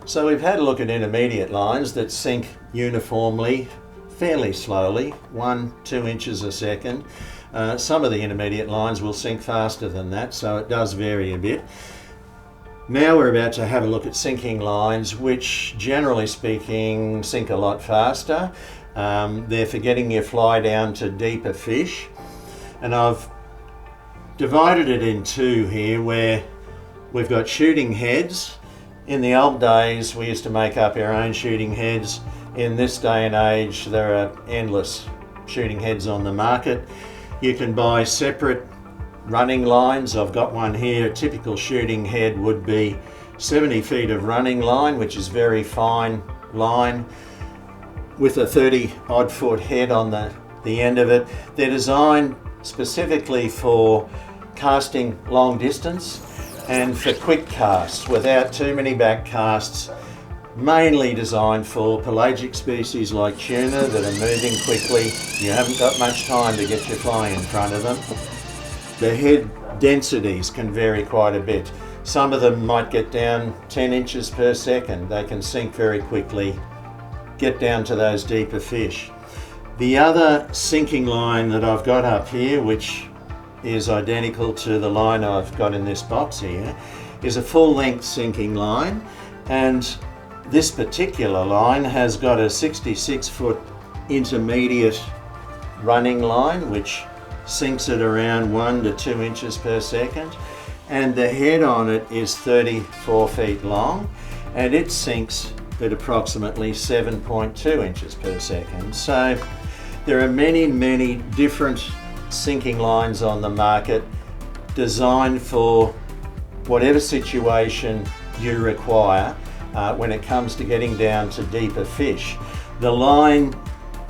So we've had a look at intermediate lines that sink uniformly, fairly slowly, 1-2 inches a second. Some of the intermediate lines will sink faster than that, so it does vary a bit. Now we're about to have a look at sinking lines, which generally speaking sink a lot faster. They're for getting your fly down to deeper fish. And I've divided it in two here, where we've got shooting heads. In the old days, we used to make up our own shooting heads. In this day and age, there are endless shooting heads on the market. You can buy separate running lines. I've got one here. A typical shooting head would be 70 feet of running line, which is very fine line, with a 30 odd foot head on the end of it. They're designed specifically for casting long distance and for quick casts without too many back casts, mainly designed for pelagic species like tuna that are moving quickly. You haven't got much time to get your fly in front of them. The head densities can vary quite a bit. Some of them might get down 10 inches per second. They can sink very quickly, get down to those deeper fish. The other sinking line that I've got up here, which is identical to the line I've got in this box here, is a full length sinking line, and this particular line has got a 66 foot intermediate running line which sinks at around 1 to 2 inches per second, and the head on it is 34 feet long and it sinks at approximately 7.2 inches per second. So there are many different sinking lines on the market designed for whatever situation you require when it comes to getting down to deeper fish. The line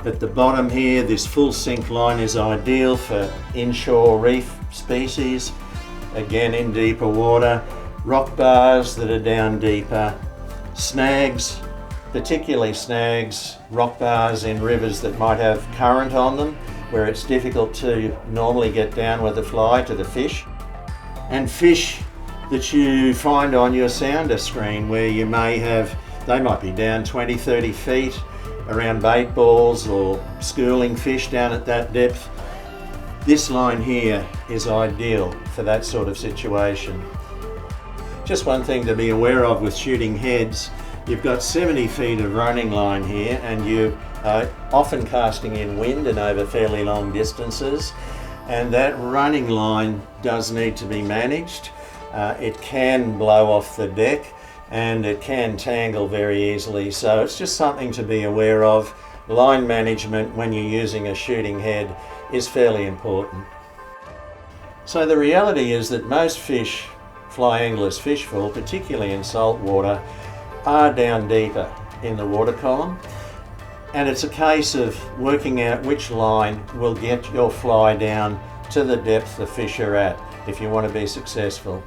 at the bottom here, this full sink line, is ideal for inshore reef species, again in deeper water, rock bars that are down deeper, snags, particularly snags, rock bars in rivers that might have current on them, where it's difficult to normally get down with a fly to the fish, and fish that you find on your sounder screen where you may have, they might be down 20-30 feet around bait balls or schooling fish down at that depth. This line here is ideal for that sort of situation. Just one thing to be aware of with shooting heads, you've got 70 feet of running line here and you are often casting in wind and over fairly long distances, and that running line does need to be managed. It can blow off the deck and it can tangle very easily, so it's just something to be aware of. Line management when you're using a shooting head is fairly important. So the reality is that most fish fly anglers fish for, particularly in salt water, are down deeper in the water column, and it's a case of working out which line will get your fly down to the depth the fish are at if you want to be successful.